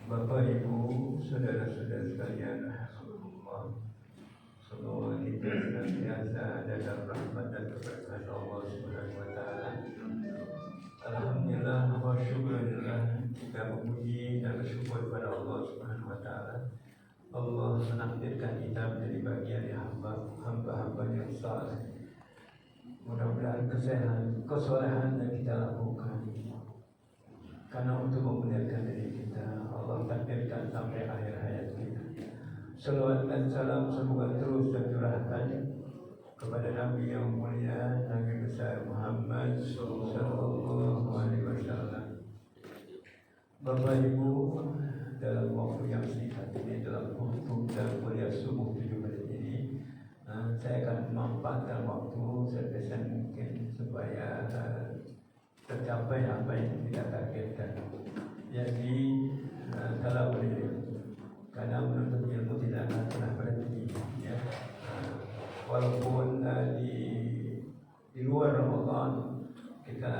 Bapak, Ibu, saudara-saudara sekalian, Alhamdulillah, semoga kita senantiasa dalam rahmat dan keberkahan Allah Subhanahu wa Ta'ala. Alhamdulillah wa syukurillah, kita memuji dan bersyukur kepada Allah Subhanahu wa Ta'ala. Allah menakdirkan kita menjadi bagian hamba-hamba yang saleh. Mudah-mudahan kesolehan yang kita lakukan karena untuk memuliakan diri kita, Allah takdirkan sampai akhir hayat kita. Salawat dan salam semoga terus tercurahkan kepada Nabi yang mulia, Nabi besar Muhammad Sallallahu Alaihi Wasallam. Bapak Ibu, dalam waktu yang singkat ini, dalam khutbah dan kuliah subuh 7 menit ini, saya akan memanfaatkan waktu sebesar mungkin supaya tercapai apa yang kita targetkan. Jadi salah boleh, karena menuntut ilmu tidak akan pernah berhenti. Ya. Walaupun di luar Ramadan kita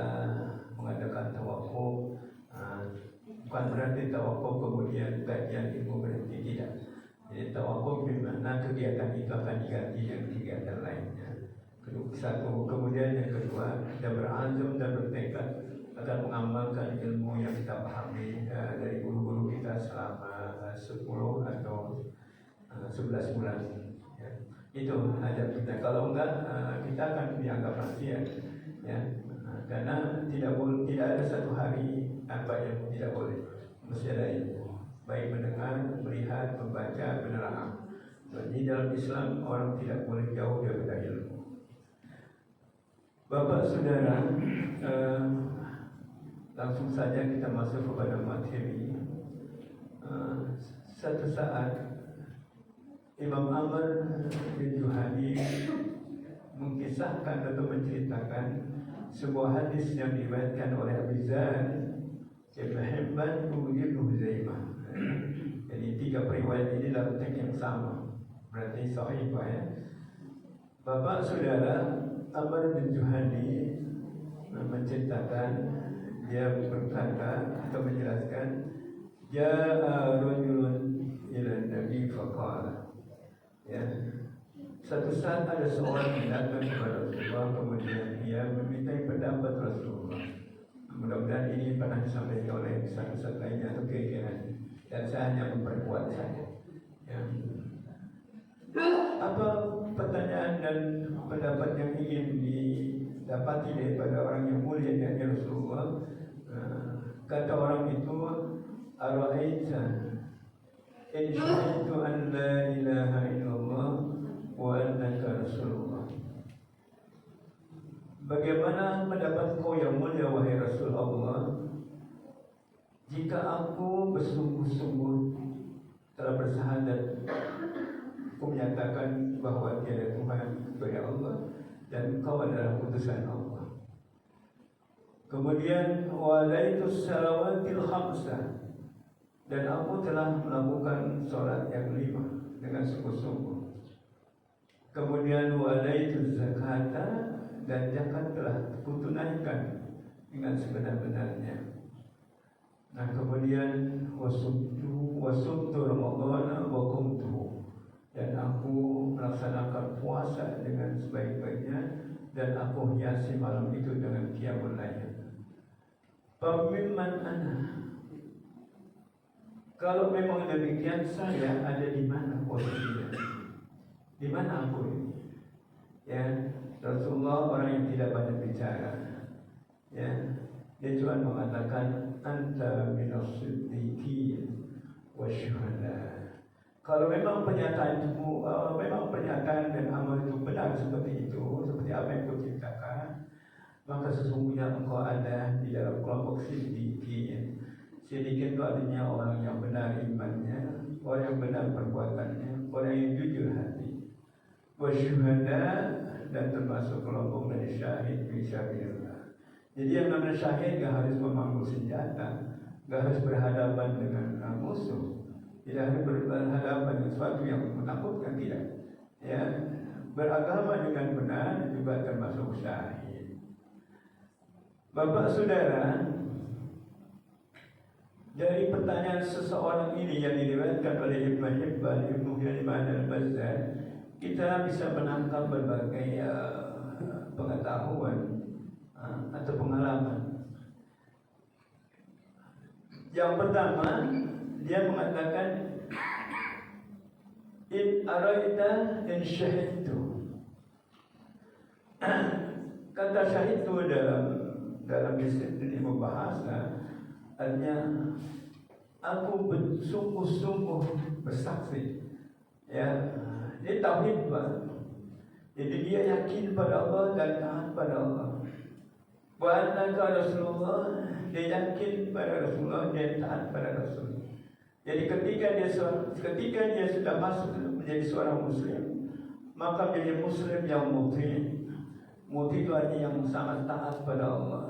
mengadakan tawakuf, bukan berarti tawakuf kemudian kajian ilmu berhenti, tidak. Jadi tawakuf di mana kegiatan itu akan diganti dengan kegiatan lainnya. Satu, kemudian yang kedua, kita berazam dan bertekad akan mengamalkan ilmu yang kita pahami dari guru-guru kita selama 10 atau 11 bulan. Ya. Itu ajar kita. Kalau enggak, kita akan dianggap manusia. Ya. Karena tidak ada satu hari apa yang tidak boleh. Mesti ada ilmu. Baik mendengar, melihat, membaca, menelaah. Jadi dalam Islam orang tidak boleh jauh dari ilmu. Bapak Saudara, langsung saja kita masuk kepada materi. Satu saat Imam Amr bin Juhani mengisahkan atau menceritakan sebuah hadis yang diriwayatkan oleh Abu Zar, Ibn Hibban, Ibnu Huzaimah. Jadi 3 periwayat ini dalam teks yang sama, berarti sahih ya. Bapak Saudara, Amr bin Juhani menceritakan, dia berkata atau menjelaskan, ja'a rajulun ila Nabi faqala. Ya. Satu saat ada seorang yang datang kepada Rasulullah, kemudian dia meminta pendapat Rasulullah. Mudah-mudahan ini pernah disampaikan oleh ustaz-ustaz lainnya atau keyakinan, dan saya hanya memperkuat saja. Ya. Apa pertanyaan dan pendapat yang ingin didapati daripada orang yang mulia yakni Rasulullah? Kata orang itu, ara'aita in syahidtu an la ilaha illallah wa annaka Rasulullah. Bagaimana pendapat kau yang mulia wahai Rasulullah, jika aku bersungguh-sungguh telah bersahadat, aku menyatakan bahwa tiada Tuhan kecuali Allah dan Engkau adalah utusan Allah. Kemudian walaitus salawatil khamsah, dan aku telah melakukan sholat yang 5 dengan sungguh-sungguh. Kemudian walaituz zakata, dan zakat telah kutunaikan dengan sebenar-benarnya. Nah kemudian wasumtu Ramadana wa qumtu, dan aku melaksanakan puasa dengan sebaik-baiknya, dan aku hiasi malam itu dengan qiyamul lail. Pemimman ana, kalau memang demikian, saya ada di mana posisinya? Di mana aku ini? Ya, Rasulullah orang yang tidak banyak bicara. Ya, dia cuma mengatakan anta minas siddiqin wasyuhada. Kalau memang pernyataan dan amal itu benar seperti itu, seperti apa yang kau ceritakan, maka sesungguhnya engkau ada di dalam kelompok siddiqin. Siddiqin itu artinya orang yang benar imannya, orang yang benar perbuatannya, orang yang jujur hati. Wasyuhada, dan termasuk kelompok dari syahid fisabilillah. Jadi yang namanya syahid gak harus memangku senjata, gak harus berhadapan dengan musuh, tidak harus berhadapan dengan sesuatu yang menakutkan, tidak. Ya, beragama dengan benar juga termasuk syahid. Bapak Saudara, Dari pertanyaan seseorang ini yang diriwayatkan oleh Ibnu Hibban, Ibnu Hibban al-Bazzar, kita bisa menangkap berbagai pengetahuan atau pengalaman. Yang pertama, dia mengatakan in araita in syahidtu. Kata syahidtu dalam ilmu bahasa artinya aku bersungguh-sungguh bersaksi. Ya, dia tauhid, Pak. Jadi dia yakin pada Allah dan taat pada Allah. Wa annaka Rasulullah, dia yakin pada Rasulullah, dia taat pada Rasul. Jadi ketika dia sudah masuk menjadi seorang muslim, maka menjadi muslim yang muti. Muti itu artinya yang sangat taat pada Allah.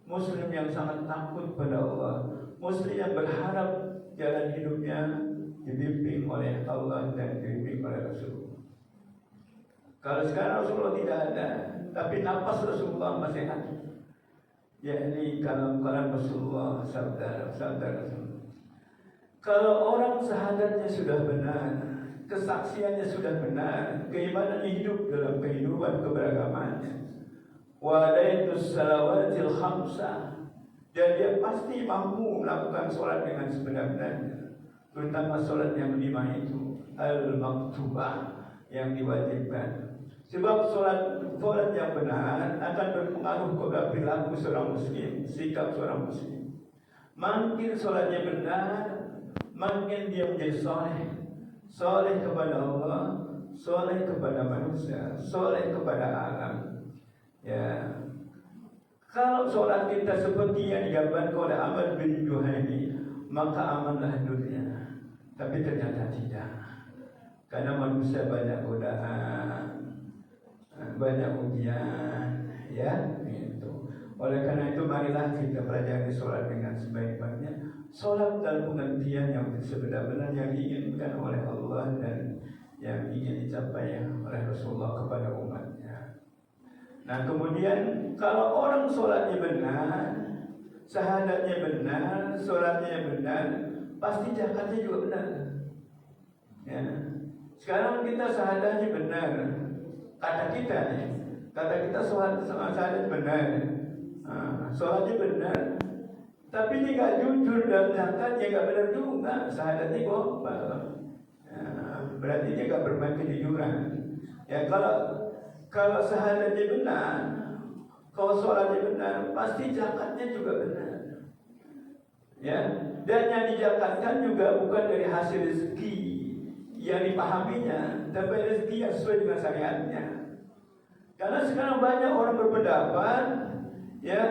Muslim yang sangat takut pada Allah. Muslim yang berharap jalan hidupnya dibimbing oleh Allah dan dibimbing oleh Rasul. Kalau sekarang Rasulullah tidak ada, tapi nafas Rasulullah masih ada. Yakni kalam-kalam Rasulullah, sabda Rasulullah. Kalau orang syahadatnya sudah benar, kesaksiannya sudah benar, keimanannya hidup dalam kehidupan keberagamannya, walaitus salawatil khamsah, dan dia pasti mampu melakukan sholat dengan sebenar-benarnya, terutama sholat yang 5 itu al-maktubah, yang diwajibkan. Sebab sholat yang benar akan berpengaruh kepada perilaku seorang muslim, sikap seorang muslim. Makin sholatnya benar, makin dia menjadi soleh kepada Allah, soleh kepada manusia, soleh kepada alam. Ya, kalau sholat kita seperti yang digambarkan oleh Ahmad bin Juhaini, maka amanlah dunia. Tapi ternyata tidak, karena manusia banyak godaan, banyak ujian, ya, gitu. Oleh karena itu marilah kita pelajari sholat dengan sebaik-baiknya. Sholat dalam pengertian yang sebenar-benar yang diinginkan oleh Allah dan yang ingin dicapai oleh Rasulullah kepada umatnya. Nah kemudian kalau orang sholatnya benar, syahadatnya benar, sholatnya benar, pasti zakatnya juga benar. Ya. Sekarang kita syahadatnya benar, kata kita syahadat benar, sholatnya benar, tapi dia nggak jujur dalam zakatnya, nggak benar juga, syahadatnya bohong. Berarti dia nggak bermain kejujuran. Ya kalau syahadatnya benar, kalau sholatnya benar, pasti zakatnya juga benar. Ya, dan yang dizakatkan juga bukan dari hasil rezeki yang dipahaminya, tapi rezeki yang sesuai dengan syariatnya. Karena sekarang banyak orang berpendapat, ya,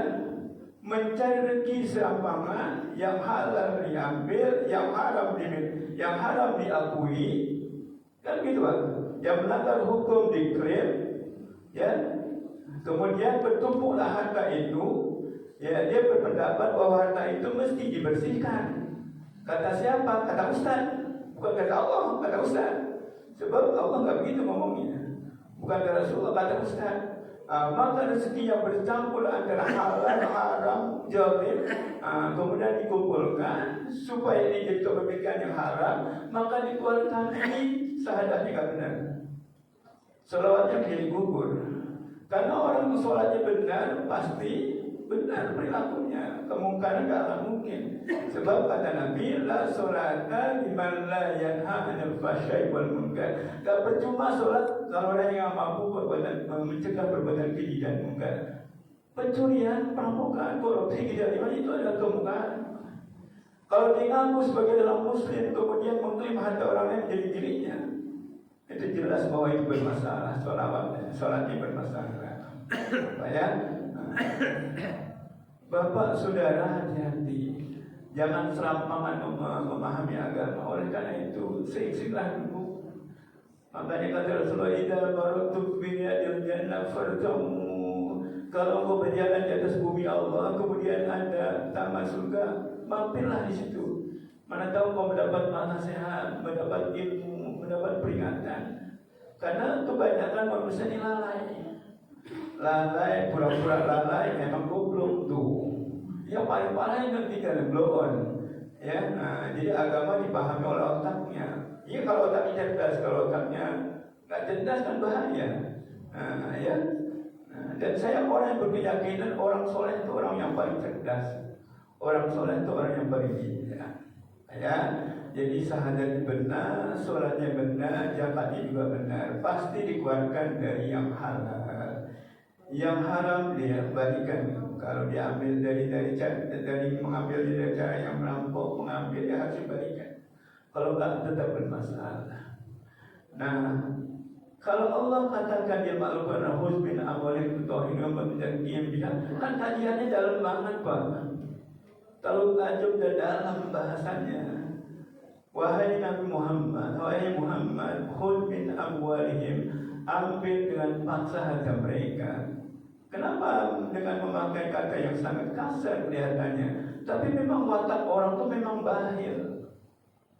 mencari rezeki serampangan, yang halal diambil, yang haram diakui, kan gitu, Pak. Yang melanggar hukum diklaim, ya. Kemudian bertumpuklah harta itu, ya, dia berpendapat bahwa harta itu mesti dibersihkan. Kata siapa? Kata Ustaz, bukan kata Allah, kata Ustaz. Sebab Allah nggak begitu ngomongnya, bukan kata Rasulullah, kata Ustaz. Maka rezeki yang bercampur antara halal, haram, jalim, kemudian dikumpulkan supaya ini jadi kepemilikan yang haram, maka dikeluarkan ini syahadatnya nggak benar, sholawatnya menjadi gugur. Karena orang yang sholatnya benar pasti benar perilakunya, kemungkaran nggak akan mungkin. Sebab kata Nabi, la sholata liman la yanha 'anil fahsya'i wal munkar. Gak percuma sholat kalau orang yang mampu mencegah perbuatan keji dan munkar. Pencurian, perampokan, korupsi, kezaliman itu adalah kemungkaran. Kalau dia ngaku sebagai dalam muslim kemudian mengklaim harta orang lain menjadi dirinya, itu jelas bahwa itu bermasalah, sholatnya bermasalah. Ya. Bapak saudara hati-hati, jangan serampangan memahami agama. Oleh karena itu seiksilah dulu. Makanya kata Rasulullah, idza maratu bi yadil jannah farjamu. Kalau engkau berjalan di atas bumi Allah, kemudian ada taman surga, mampirlah di situ. Mana tahu kau mendapat nasihat, mendapat ilmu, mendapat peringatan. Karena kebanyakan manusia ini lalai, pura-pura lalai, memang goblok tuh. Yang paling parah yang ketika blow on, Ya, jadi agama dipahami oleh otaknya. Iya, kalau otaknya cerdas, kalau otaknya nggak cerdas kan bahaya. Ya. Dan saya orang yang berkeyakinan orang soleh itu orang yang paling cerdas. Orang soleh itu orang yang paling bijak. Ya, jadi syahadat benar, sholatnya benar, zakatnya juga benar. Pasti dikeluarkan dari yang halal. Yang haram dia balikan. Kalau diambil dari mengambil dari cara yang melampau, mengambil ya harus dibalikan. Kalau enggak tetap bermasalah. Nah, kalau Allah katakan dia makhlukkan hus bin amwalik tutohinu menjadikan biha, kan kajiannya dalam banget Pak. Kalau tajam dan dalam bahasanya. Wahai Nabi Muhammad, wahai Muhammad, hus bin amwalihim, ambil dengan paksa harta mereka. Kenapa dengan memakai kata yang sangat kasar kelihatannya? Tapi memang watak orang itu memang bahil.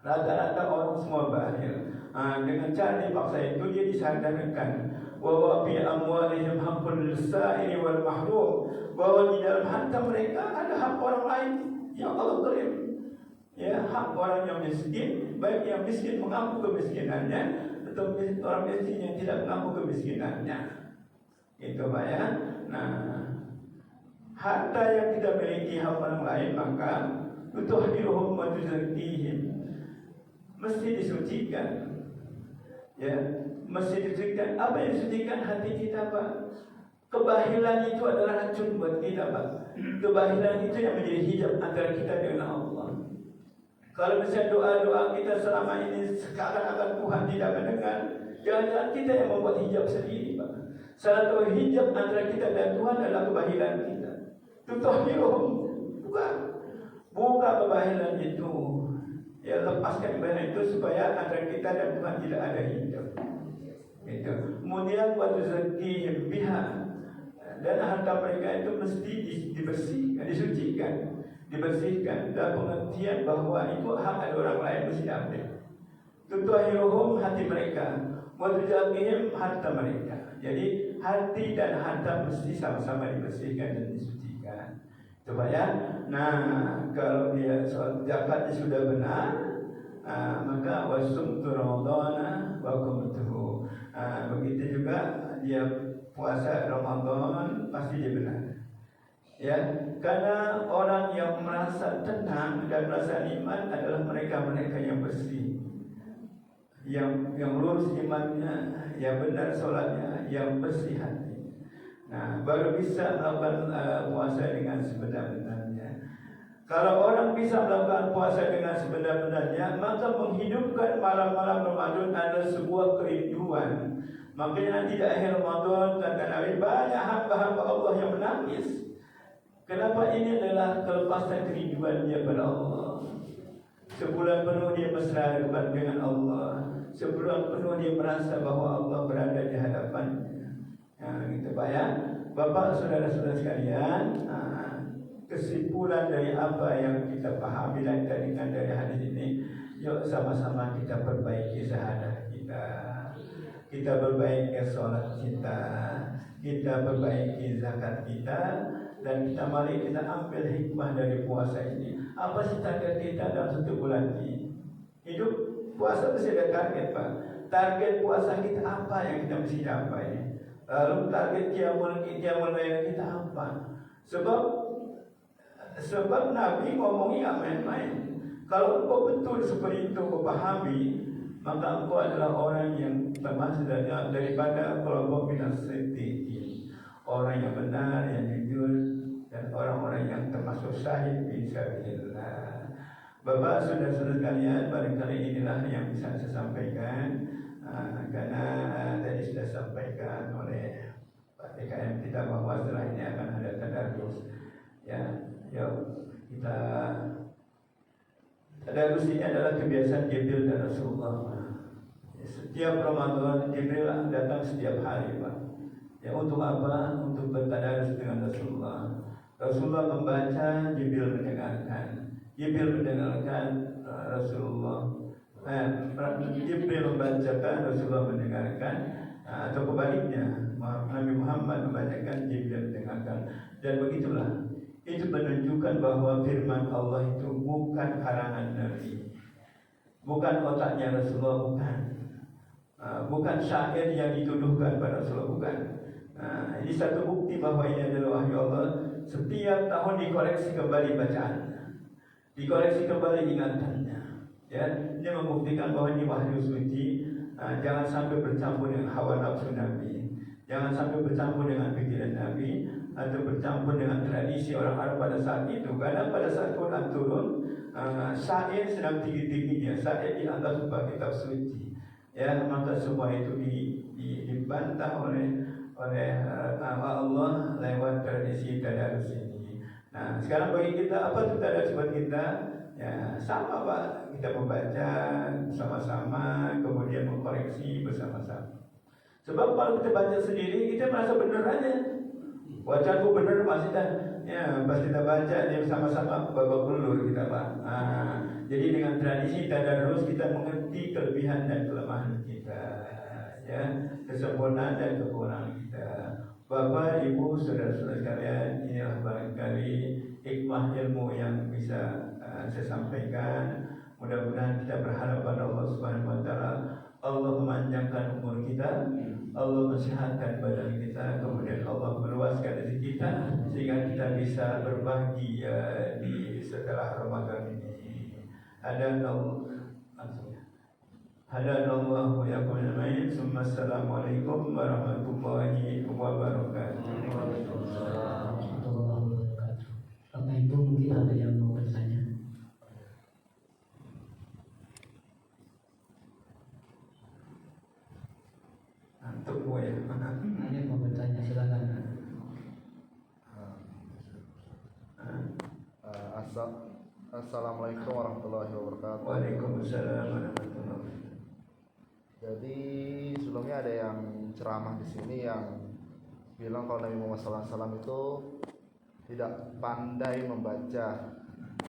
Rata-rata orang semua bahil. Dengan cara dipaksa itu dia disadarkan bahwa fi amwalihim haqqul lisa'ili wal mahrum, bahwa di dalam harta mereka ada hak orang lain yang Allah klaim. Ya, hak orang yang miskin, baik yang miskin mengaku kemiskinannya atau orang miskin yang tidak mengaku kemiskinannya. Itu Pak ya. Nah, harta yang kita miliki hak orang lain maka tutohhiruhum wa tuzakkihim, mesti disucikan. Ya, mesti disucikan. Apa yang disucikan? Hati kita Pak. Kebahilan itu adalah racun buat kita Pak. Kebahilan itu yang menjadi hijab antara kita dengan Allah. Kalau misalnya doa-doa kita selama ini sekarang akan Tuhan tidak mendengar, jangan-jangan kita yang membuat hijab sendiri Pak. Salah satu hijab antara kita dan Tuhan adalah kebahilan kita. Tutohhiruhum, buka kebahilan itu. Ya, lepaskan kebahilan itu supaya antara kita dan Tuhan tidak ada hijab. Itu. Kemudian waktu tuzakkihim biha, dan harta mereka itu mesti dibersihkan, disucikan, dibersihkan dalam pengertian bahwa itu hak ada orang lain mesti diambil. Tutohhiruhum, hati mereka, wa tuzakkihim, harta mereka. Jadi hati dan harta mesti sama-sama dibersihkan dan disucikan. Coba ya. Nah, kalau dia soal zakatnya sudah benar, maka wasumtu ramadhana wa qumtuhu. Begitu juga dia puasa Ramadan pasti dia benar. Ya, karena orang yang merasa tenang dan merasa iman adalah mereka-mereka yang bersih, yang lurus imannya, yang benar sholatnya, yang bersih hati. Nah, baru bisa melakukan puasa dengan sebenar-benarnya. Kalau orang bisa melakukan puasa dengan sebenar-benarnya, maka menghidupkan malam-malam Ramadan adalah sebuah kerinduan. Makanya nanti di akhir Ramadan kata Nabi, banyak hamba-hamba Allah yang menangis. Kenapa? Ini adalah kelepasan kerinduan dia pada Allah. Sebulan penuh dia mesra dengan Allah. Sebulan penuh dia merasa bahwa Allah berada di hadapannya. Gitu Pak ya. Bapak, saudara-saudara sekalian, kesimpulan dari apa yang kita pahami dan jadikan dari hadis ini, yuk sama-sama kita perbaiki syahadah kita. Kita perbaiki sholat kita, kita perbaiki zakat kita, dan mari kita ambil hikmah dari puasa ini. Apa sih target kita dalam satu bulan ini? Hidup puasa mesti ada target Pak. Target puasa kita apa yang kita mesti capai? Lalu target qiyamul kita apa? Sebab Nabi ngomongnya nggak main-main. Kalau engkau betul seperti itu kau pahami, maka engkau adalah orang yang termasuk daripada kelompok minasyiddin, orang yang benar, yang jujur, dan orang-orang yang termasuk syahid fisabilillah. Bapak, saudara-saudara sekalian, barangkali inilah yang bisa saya sampaikan, karena tadi sudah disampaikan oleh Pak TKM kita bahwa setelah ini akan ada tadarus. Ya, kita tadarus ini adalah kebiasaan Jibril dan Rasulullah. Setiap Ramadan Jibril datang setiap hari Pak. Ya, untuk apa? Untuk bertadarus dengan Rasulullah. Rasulullah membaca, Jibril mendengarkan. Jibril mendengarkan Rasulullah. Jibril membacakan, Rasulullah mendengarkan. Atau kebaliknya, Nabi Muhammad membacakan, Jibril mendengarkan. Dan begitulah. Itu menunjukkan bahwa firman Allah itu bukan karangan Nabi, bukan otaknya Rasulullah, bukan syair yang dituduhkan pada Rasulullah, bukan. Ini satu bukti bahwa ini adalah wahyu Allah. Setiap tahun dikoreksi kembali bacaan, dikoreksi kembali ingatannya. Ya, ini membuktikan bahwa ini wahyu suci. Jangan sampai bercampur dengan hawa nafsu Nabi, jangan sampai bercampur dengan pikiran Nabi, atau bercampur dengan tradisi orang Arab pada saat itu. Karena pada saat Quran turun, syair sedang tinggi-tingginya, syair dianggap sebagai kitab suci. Ya, maka semua itu dibantah oleh Allah lewat tradisi tadarus ini. Nah, sekarang bagi kita, apa itu tadarus buat kita? Ya, sama Pak, kita membaca sama-sama, kemudian mengkoreksi bersama-sama. Sebab kalau kita baca sendiri, kita merasa benar aja. Bacaanku benar pasti ya, pas kita baca dia sama-sama babak belur kita Pak. Jadi dengan tradisi tadarus kita mengerti kelebihan dan kelemahan kita, ya, kesempurnaan dan kekurangan kita. Bapak, Ibu, saudara-saudara sekalian, inilah barangkali hikmah ilmu yang bisa saya sampaikan. Mudah-mudahan kita berharap pada Allah Subhanahu wa taala, Allah memanjangkan umur kita, Allah mensehatkan badan kita, kemudian Allah meluaskan rezeki kita sehingga kita bisa berbagi di setelah Ramadan ini. Hadanallahu wa yakum ajmain. Assalamualaikum warahmatullahi wabarakatuh. Bapak Ibu mungkin ada yang mau bertanya. Untuk ya. Ada yang mau bertanya, silakan. Assalamualaikum warahmatullahi wabarakatuh. Waalaikumsalam warahmatullahi wabarakatuh. Jadi sebelumnya ada yang ceramah di sini yang bilang kalau Nabi Muhammad SAW itu tidak pandai membaca